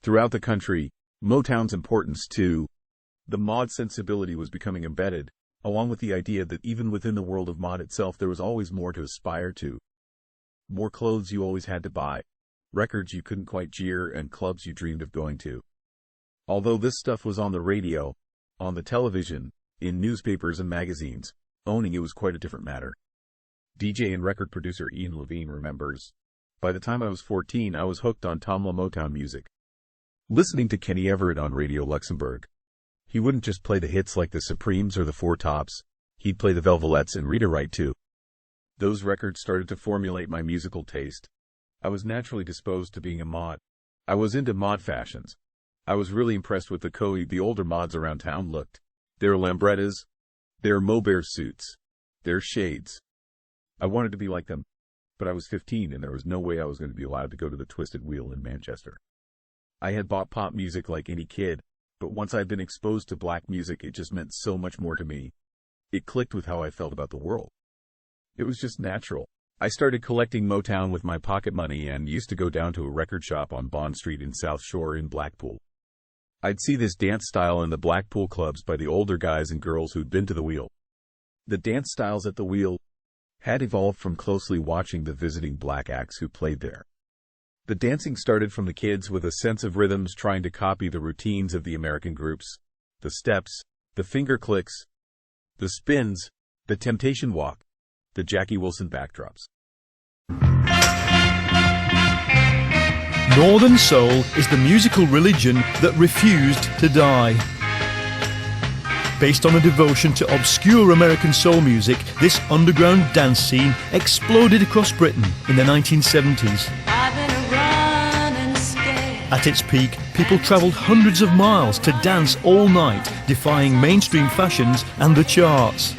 Throughout the country, Motown's importance to the mod sensibility was becoming embedded, along with the idea that even within the world of mod itself there was always more to aspire to. More clothes you always had to buy, records you couldn't quite jeer, and clubs you dreamed of going to. Although this stuff was on the radio, on the television, in newspapers and magazines, owning it was quite a different matter. DJ and record producer Ian Levine remembers, "By the time I was 14, I was hooked on Tamla Motown music. Listening to Kenny Everett on Radio Luxembourg. He wouldn't just play the hits like the Supremes or the Four Tops, he'd play the Velvelettes and Rita Wright too. Those records started to formulate my musical taste. I was naturally disposed to being a mod. I was into mod fashions. I was really impressed with the older mods around town looked. Their Lambrettas, their Mohair suits, their shades. I wanted to be like them, but I was 15 and there was no way I was going to be allowed to go to the Twisted Wheel in Manchester. I had bought pop music like any kid, but once I'd been exposed to black music, it just meant so much more to me. It clicked with how I felt about the world. It was just natural. I started collecting Motown with my pocket money and used to go down to a record shop on Bond Street in South Shore in Blackpool. I'd see this dance style in the Blackpool clubs by the older guys and girls who'd been to the wheel. The dance styles at the wheel had evolved from closely watching the visiting black acts who played there. The dancing started from the kids with a sense of rhythms trying to copy the routines of the American groups, the steps, the finger clicks, the spins, the temptation walk, the Jackie Wilson backdrops. Northern Soul is the musical religion that refused to die. Based on a devotion to obscure American soul music, this underground dance scene exploded across Britain in the 1970s. At its peak, people travelled hundreds of miles to dance all night, defying mainstream fashions and the charts.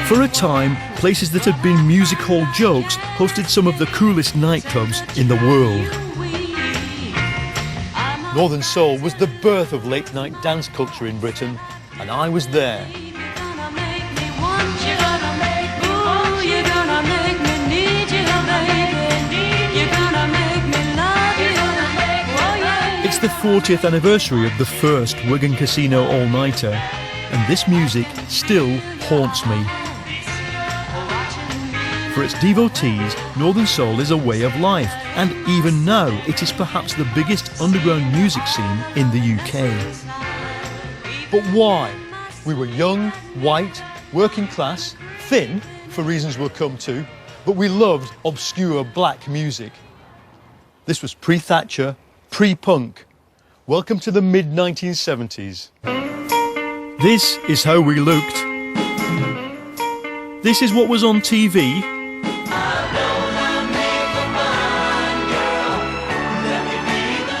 For a time, places that had been music hall jokes hosted some of the coolest nightclubs in the world. Northern Soul was the birth of late-night dance culture in Britain, and I was there. It's the 40th anniversary of the first Wigan Casino all-nighter, and this music still haunts me. For its devotees, Northern Soul is a way of life, and even now it is perhaps the biggest underground music scene in the UK. But why? We were young, white, working class, thin, for reasons we'll come to, but we loved obscure black music. This was pre-Thatcher, pre-punk. Welcome to the mid-1970s. This is how we looked. This is what was on TV.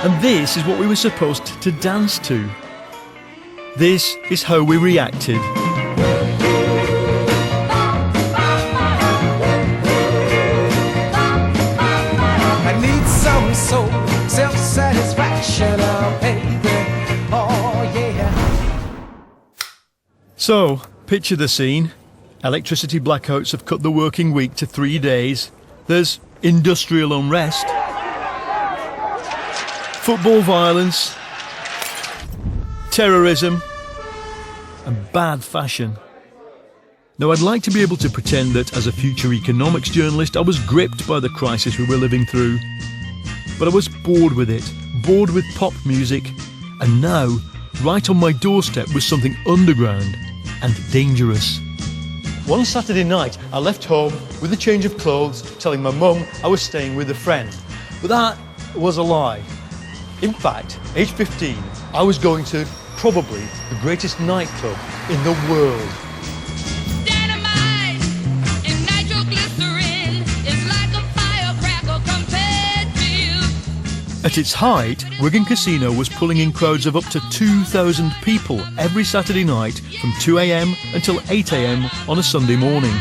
And this is what we were supposed to dance to. This is how we reacted. I need some soul, self-satisfaction, oh baby, oh yeah. So, picture the scene. Electricity blackouts have cut the working week to 3 days. There's industrial unrest, football violence, terrorism, and bad fashion. Now, I'd like to be able to pretend that as a future economics journalist I was gripped by the crisis we were living through. But I was bored with it, bored with pop music, and now, right on my doorstep was something underground and dangerous. One Saturday night I left home with a change of clothes, telling my mum I was staying with a friend. But that was a lie. In fact, age 15, I was going to probably the greatest nightclub in the world. Dynamite and nitroglycerin is like a firecracker compared to you. At its height, Wigan Casino was pulling in crowds of up to 2,000 people every Saturday night from 2 a.m. until 8 a.m. on a Sunday morning.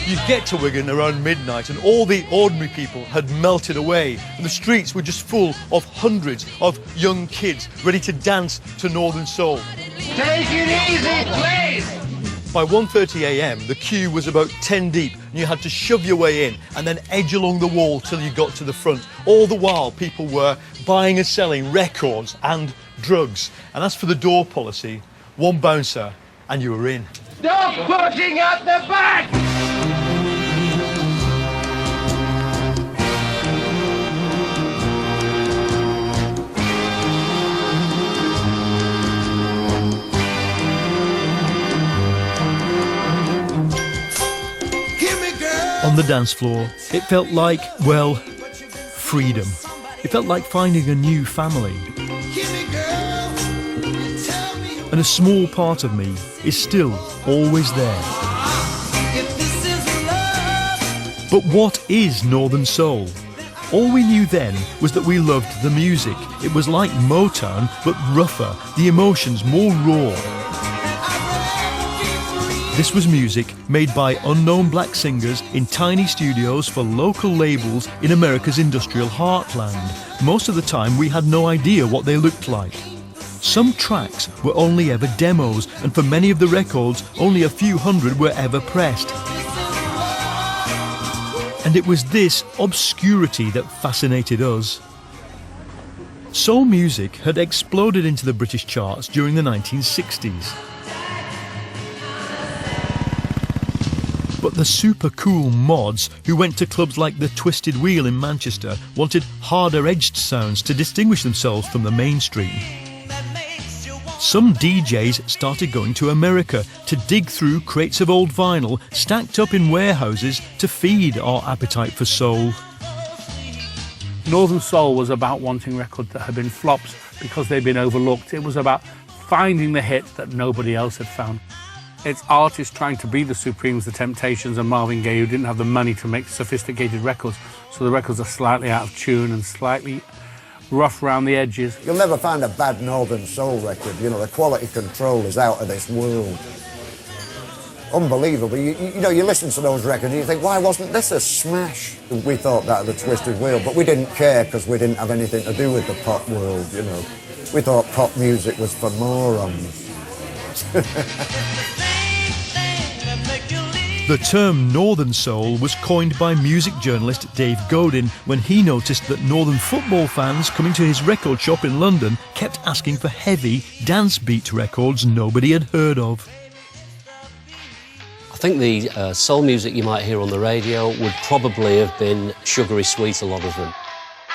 You'd get to Wigan around midnight and all the ordinary people had melted away, and the streets were just full of hundreds of young kids ready to dance to Northern Soul. Take it easy, please. By 1:30 a.m, the queue was about 10 deep, and you had to shove your way in and then edge along the wall till you got to the front. All the while, people were buying and selling records and drugs. And as for the door policy, one bouncer and you were in. Stop pushing at the back! On the dance floor, it felt like, well, freedom. It felt like finding a new family. And a small part of me is still always there. But what is Northern Soul? All we knew then was that we loved the music. It was like Motown, but rougher, the emotions more raw. This was music made by unknown black singers in tiny studios for local labels in America's industrial heartland. Most of the time we had no idea what they looked like. Some tracks were only ever demos, and for many of the records only a few hundred were ever pressed. And it was this obscurity that fascinated us. Soul music had exploded into the British charts during the 1960s. But the super cool mods who went to clubs like the Twisted Wheel in Manchester wanted harder edged sounds to distinguish themselves from the mainstream. Some DJs started going to America to dig through crates of old vinyl stacked up in warehouses to feed our appetite for soul. Northern Soul was about wanting records that had been flops because they'd been overlooked. It was about finding the hit that nobody else had found. It's artists trying to be the Supremes, the Temptations and Marvin Gaye, who didn't have the money to make sophisticated records, so the records are slightly out of tune and slightly rough around the edges. You'll never find a bad Northern Soul record. You know, the quality control is out of this world. Unbelievable. You know, you listen to those records and you think, why wasn't this a smash? We thought that of the Twisted Wheel, but we didn't care because we didn't have anything to do with the pop world, you know. We thought pop music was for morons. The term Northern Soul was coined by music journalist Dave Godin when he noticed that Northern football fans coming to his record shop in London kept asking for heavy, dance beat records nobody had heard of. I think the soul music you might hear on the radio would probably have been sugary sweet, a lot of them.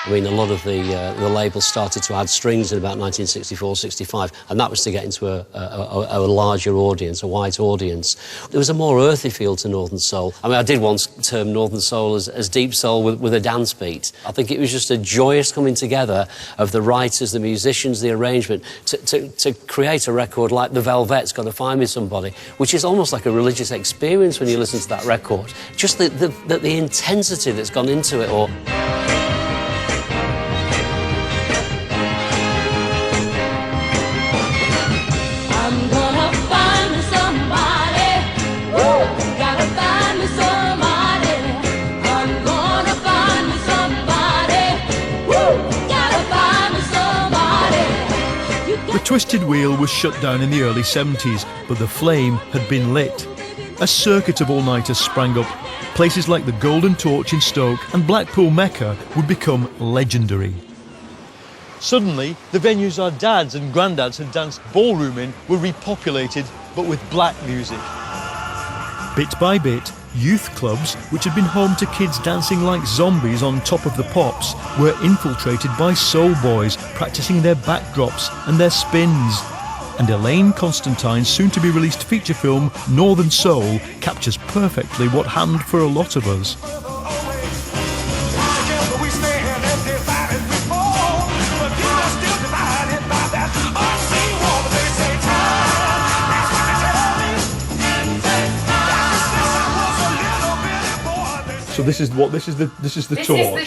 I mean, a lot of the labels started to add strings in about 1964-65, and that was to get into a larger audience, a white audience. There was a more earthy feel to Northern Soul. I mean, I did once term Northern Soul as deep soul with a dance beat. I think it was just a joyous coming together of the writers, the musicians, the arrangement, to create a record like The Velvet's Gotta Find Me Somebody, which is almost like a religious experience when you listen to that record. Just the intensity that's gone into it all. The Twisted Wheel was shut down in the early 70s, but the flame had been lit. A circuit of all-nighters sprang up. Places like the Golden Torch in Stoke and Blackpool Mecca would become legendary. Suddenly, the venues our dads and granddads had danced ballroom in were repopulated, but with black music. Bit by bit, youth clubs, which had been home to kids dancing like zombies on top of the pops, were infiltrated by soul boys practicing their backdrops and their spins. And Elaine Constantine's soon-to-be-released feature film, Northern Soul, captures perfectly what happened for a lot of us. So this is the torch. This is the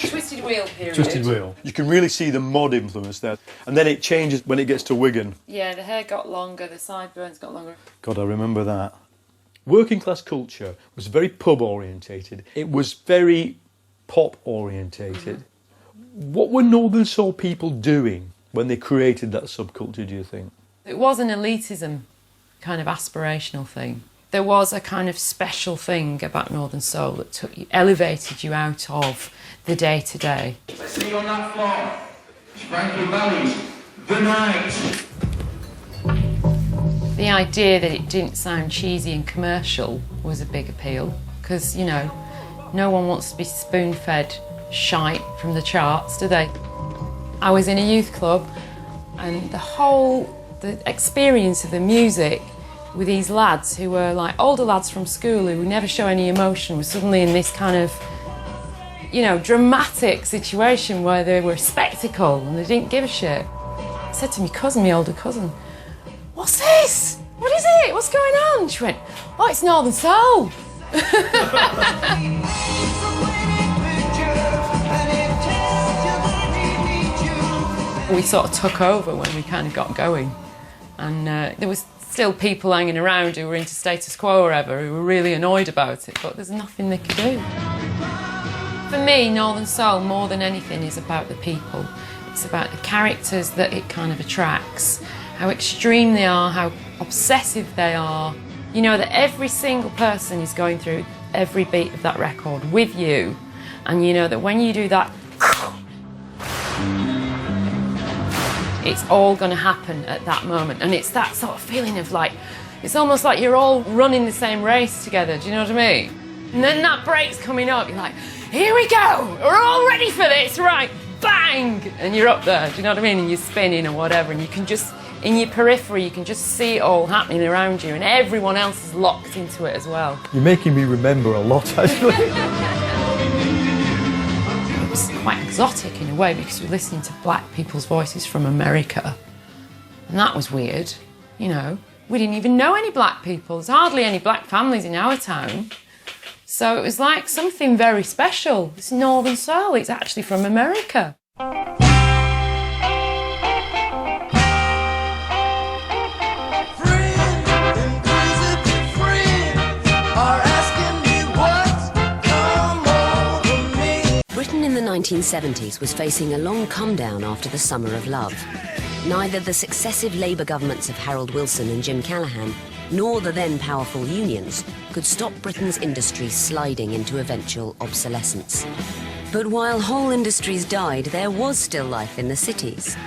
Twisted Wheel period. Twisted Wheel. You can really see the mod influence there. And then it changes when it gets to Wigan. Yeah, the hair got longer, the sideburns got longer. God, I remember that. Working class culture was very pub orientated. It was very pop orientated. What were Northern Soul people doing when they created that subculture, do you think? It was an elitism kind of aspirational thing. there was a kind of special thing about Northern Soul that elevated you out of the day-to-day. Let's see on that floor. Frankie Valli, The Night. The idea that it didn't sound cheesy and commercial was a big appeal, because, you know, no one wants to be spoon-fed shite from the charts, do they? I was in a youth club, and the experience of the music with these lads who were like older lads from school who never show any emotion was suddenly in this kind of, you know, dramatic situation where they were a spectacle and they didn't give a shit. I said to my older cousin, "What's this? What is it? What's going on?" She went, "Oh, it's Northern Soul." We sort of took over when we kind of got going, and there was still people hanging around who were into status quo or whatever, who were really annoyed about it, but there's nothing they could do. For me, Northern Soul, more than anything, is about the people. It's about the characters that it kind of attracts, how extreme they are, how obsessive they are. You know that every single person is going through every beat of that record with you, and you know that when you do that, it's all going to happen at that moment. And it's that sort of feeling of like, it's almost like you're all running the same race together, do you know what I mean? And then that break's coming up, you're like, here we go, we're all ready for this, right, bang! And you're up there, do you know what I mean? And you're spinning or whatever, and you can just, in your periphery, you can just see it all happening around you, and everyone else is locked into it as well. You're making me remember a lot, actually. It was quite exotic in a way because we were listening to black people's voices from America, and that was weird, you know. We didn't even know any black people. There's hardly any black families in our town. So it was like something very special. It's Northern Soul, it's actually from America. Britain in the 1970s was facing a long come-down after the Summer of Love. Neither the successive Labour governments of Harold Wilson and Jim Callaghan, nor the then powerful unions, could stop Britain's industry sliding into eventual obsolescence. But while whole industries died, there was still life in the cities.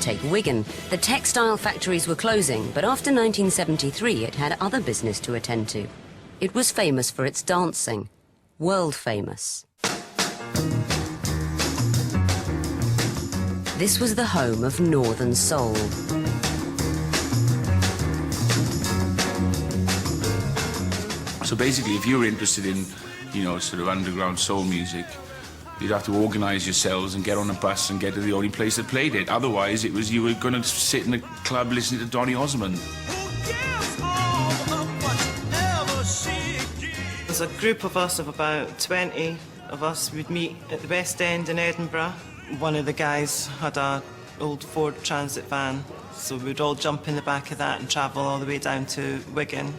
Take Wigan. The textile factories were closing, but after 1973 it had other business to attend to. It was famous for its dancing. World famous. This was the home of Northern Soul. So basically, if you're interested in, you know, sort of underground soul music, you'd have to organise yourselves and get on a bus and get to the only place that played it. Otherwise, it was you were going to sit in a club listening to Donny Osmond. There's a group of us of about 20 of us. We'd meet at the West End in Edinburgh. One of the guys had an old Ford Transit van, so we'd all jump in the back of that and travel all the way down to Wigan.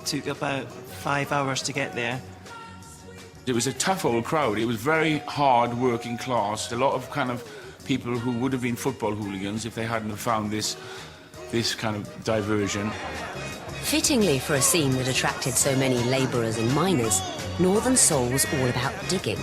Took about 5 hours to get there. It was a tough old crowd. It was very hard working class. A lot of kind of people who would have been football hooligans if they hadn't have found this kind of diversion. Fittingly for a scene that attracted so many labourers and miners, Northern Soul was all about digging.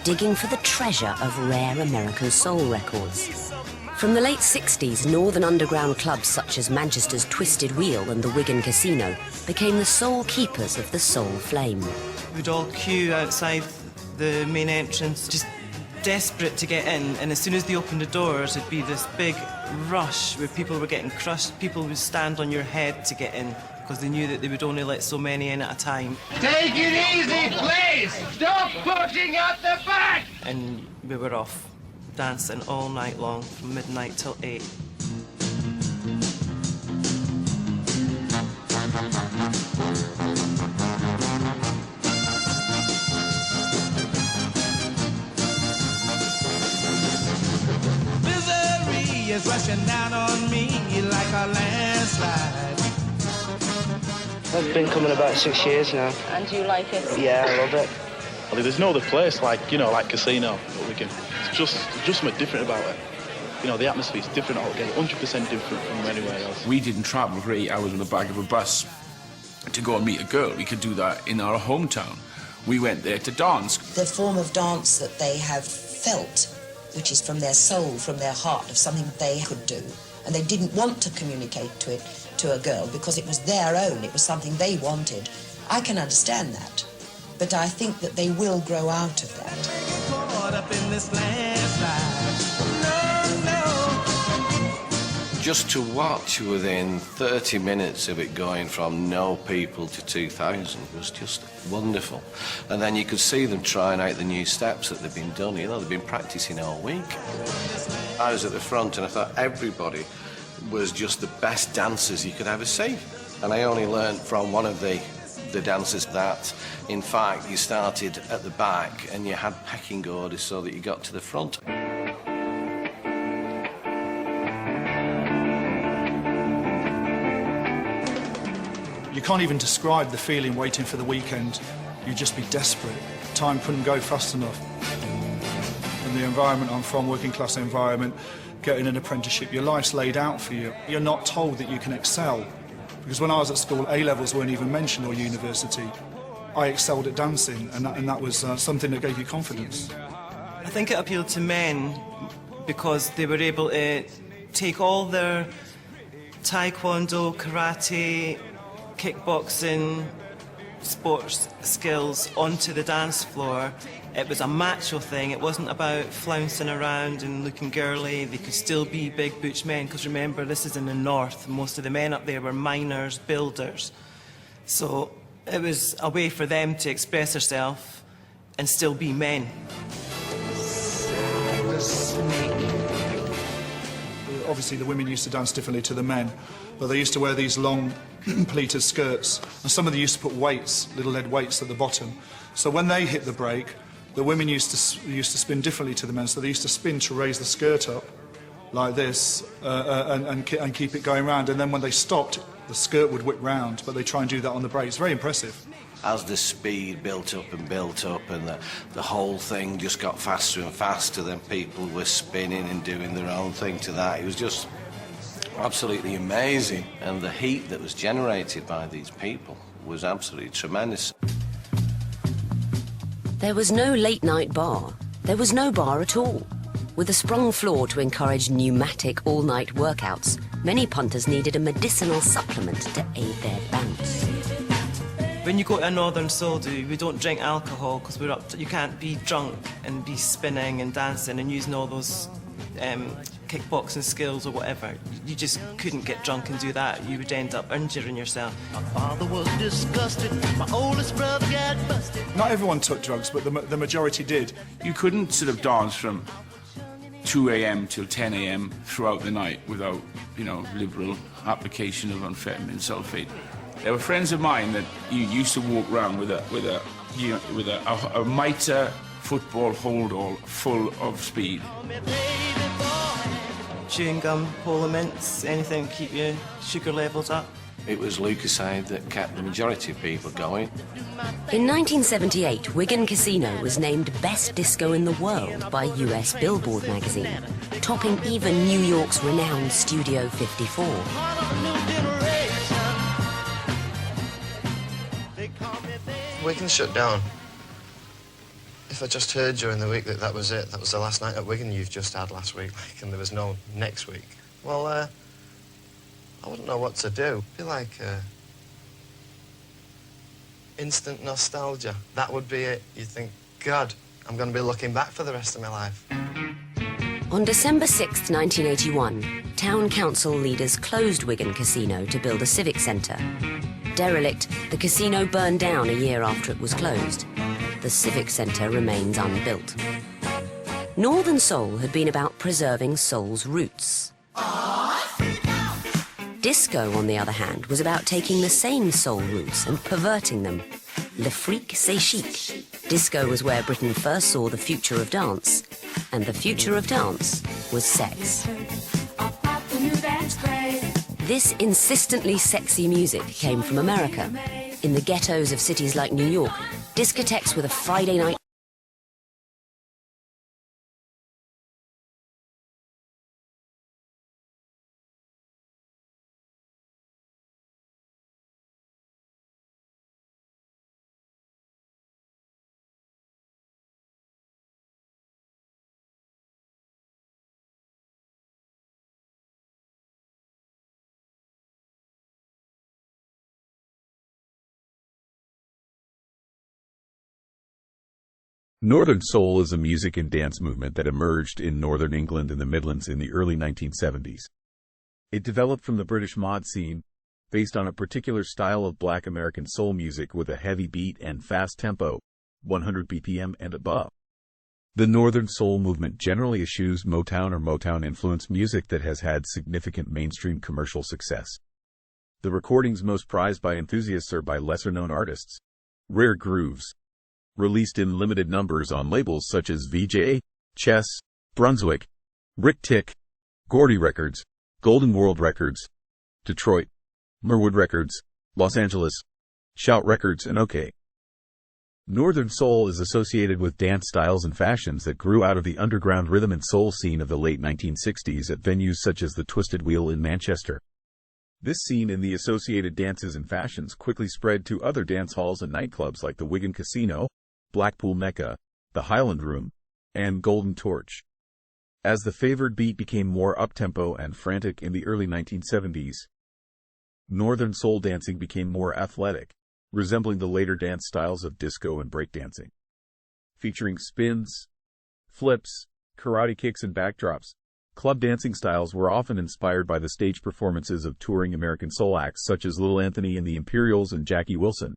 Digging for the treasure of rare American soul records. From the late 60s, northern underground clubs such as Manchester's Twisted Wheel and the Wigan Casino became the sole keepers of the soul flame. We'd all queue outside the main entrance, just desperate to get in, and as soon as they opened the doors, it'd be this big rush where people were getting crushed. People would stand on your head to get in because they knew that they would only let so many in at a time. Take it easy, please! Stop pushing at the back! And we were off, dancing all night long, from midnight till 8. Misery is rushing down on me like a landslide. I've been coming about 6 years now. And do you like it? Yeah, I love it. Well, there's no other place like Casino, but we can. It's just something different about it. You know, the atmosphere's different altogether, 100% different from anywhere else. We didn't travel for 8 hours on the back of a bus. to go and meet a girl. We could do that in our hometown. We went there to dance. The form of dance that they have felt, which is from their soul, from their heart, of something they could do. And they didn't want to communicate to a girl because it was their own, it was something they wanted. I can understand that, but I think that they will grow out of that. Just to watch within 30 minutes of it going from no people to 2,000 was just wonderful. And then you could see them trying out the new steps that they've been done. You know, they've been practicing all week. I was at the front and I thought everybody was just the best dancers you could ever see. And I only learned from one of the dancers that, in fact, you started at the back and you had pecking orders so that you got to the front. You can't even describe the feeling waiting for the weekend. You'd just be desperate. Time couldn't go fast enough. In the environment I'm from, working class environment, getting an apprenticeship, your life's laid out for you. You're not told that you can excel. Because when I was at school, A-levels weren't even mentioned, or university. I excelled at dancing, and that was something that gave you confidence. I think it appealed to men because they were able to take all their taekwondo, karate, kickboxing, sports skills onto the dance floor. It was a macho thing. It wasn't about flouncing around and looking girly. They could still be big butch men, because remember, this is in the north. Most of the men up there were miners, builders. So it was a way for them to express themselves and still be men. Obviously, the women used to dance differently to the men, but they used to wear these long pleated skirts, and some of them used to put weights, little lead weights at the bottom. So when they hit the break, the women used to spin differently to the men. So they used to spin to raise the skirt up like this and keep it going round. And then when they stopped, the skirt would whip round, but they try and do that on the break. It's very impressive. As the speed built up and the whole thing just got faster and faster, then people were spinning and doing their own thing to that. It was just absolutely amazing. And the heat that was generated by these people was absolutely tremendous. There was no late-night bar. There was no bar at all. With a sprung floor to encourage pneumatic all-night workouts, many punters needed a medicinal supplement to aid their bounce. When you go to a northern soul do, we don't drink alcohol because you can't be drunk and be spinning and dancing and using all those kickboxing skills or whatever. You just couldn't get drunk and do that. You would end up injuring yourself. My father was disgusted. My oldest brother got busted. Not everyone took drugs, but the majority did. You couldn't sort of dance from 2 a.m. till 10 a.m. throughout the night without, you know, liberal application of amphetamine sulfate. There were friends of mine that used to walk around with a mitre football holdall full of speed. Chewing gum, Polar Mints, anything to keep your sugar levels up. It was Lucasade that kept the majority of people going. In 1978, Wigan Casino was named Best Disco in the World by US Billboard magazine, topping even New York's renowned Studio 54. Wigan shut down. If I just heard during the week that was it, that was the last night at Wigan you've just had last week, and there was no next week, well, I wouldn't know what to do. It'd be like instant nostalgia. That would be it. You'd think, God, I'm going to be looking back for the rest of my life. On December 6, 1981, town council leaders closed Wigan Casino to build a civic centre. Derelict, the casino burned down a year after it was closed. The civic centre remains unbuilt. Northern Soul had been about preserving soul's roots. Disco, on the other hand, was about taking the same soul roots and perverting them. Le fric, c'est chic. Disco was where Britain first saw the future of dance, and the future of dance was sex. This insistently sexy music came from America. In the ghettos of cities like New York, discotheques with a Friday night Northern Soul is a music and dance movement that emerged in northern England and the Midlands in the early 1970s. It developed from the British mod scene, based on a particular style of black American soul music with a heavy beat and fast tempo, 100 BPM and above. The Northern Soul movement generally eschews Motown or Motown-influenced music that has had significant mainstream commercial success. The recordings most prized by enthusiasts are by lesser-known artists. Rare Grooves, released in limited numbers on labels such as VJ, Chess, Brunswick, Rick Tick, Gordy Records, Golden World Records, Detroit, Merwood Records, Los Angeles, Shout Records, and OK. Northern Soul is associated with dance styles and fashions that grew out of the underground rhythm and soul scene of the late 1960s at venues such as the Twisted Wheel in Manchester. This scene and the associated dances and fashions quickly spread to other dance halls and nightclubs like the Wigan Casino, Blackpool Mecca, the Highland Room, and Golden Torch. As the favored beat became more up-tempo and frantic in the early 1970s, Northern Soul dancing became more athletic, resembling the later dance styles of disco and breakdancing. Featuring spins, flips, karate kicks, and backdrops, club dancing styles were often inspired by the stage performances of touring American soul acts such as Little Anthony and the Imperials and Jackie Wilson.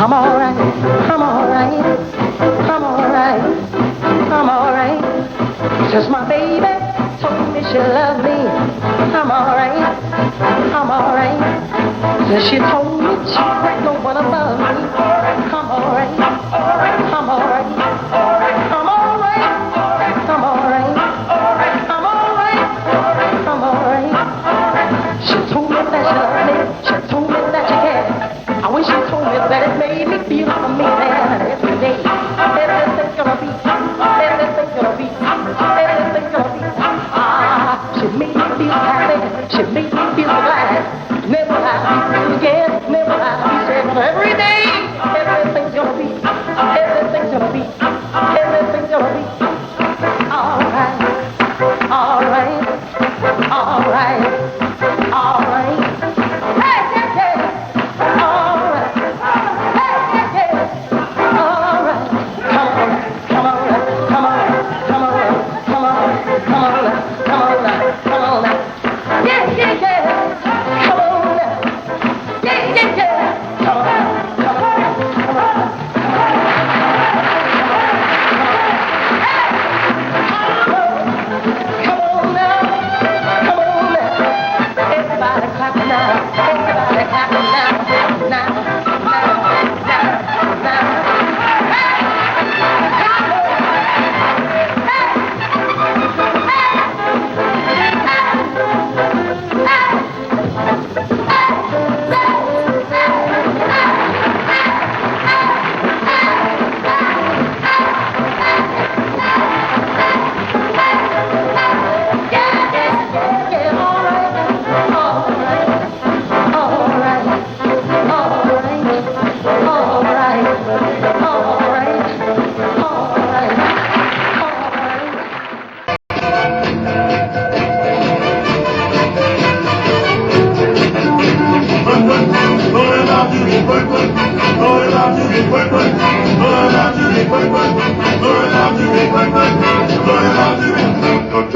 I'm alright, I'm alright, I'm alright, I'm alright. Just my baby told me she loved me. I'm alright, I'm alright. Just she told me she ain't no one above me. I'm alright, I'm alright, I'm alright, I'm alright, I'm alright, I'm alright. She told me that she loved me, she told me that she cared. I wish she told me that it made me feel like a man every day. Everything's gonna be, everything's gonna be, everything's gonna be. Ah, she made me feel happy, she made me feel glad. Never have to again, never have to say every day.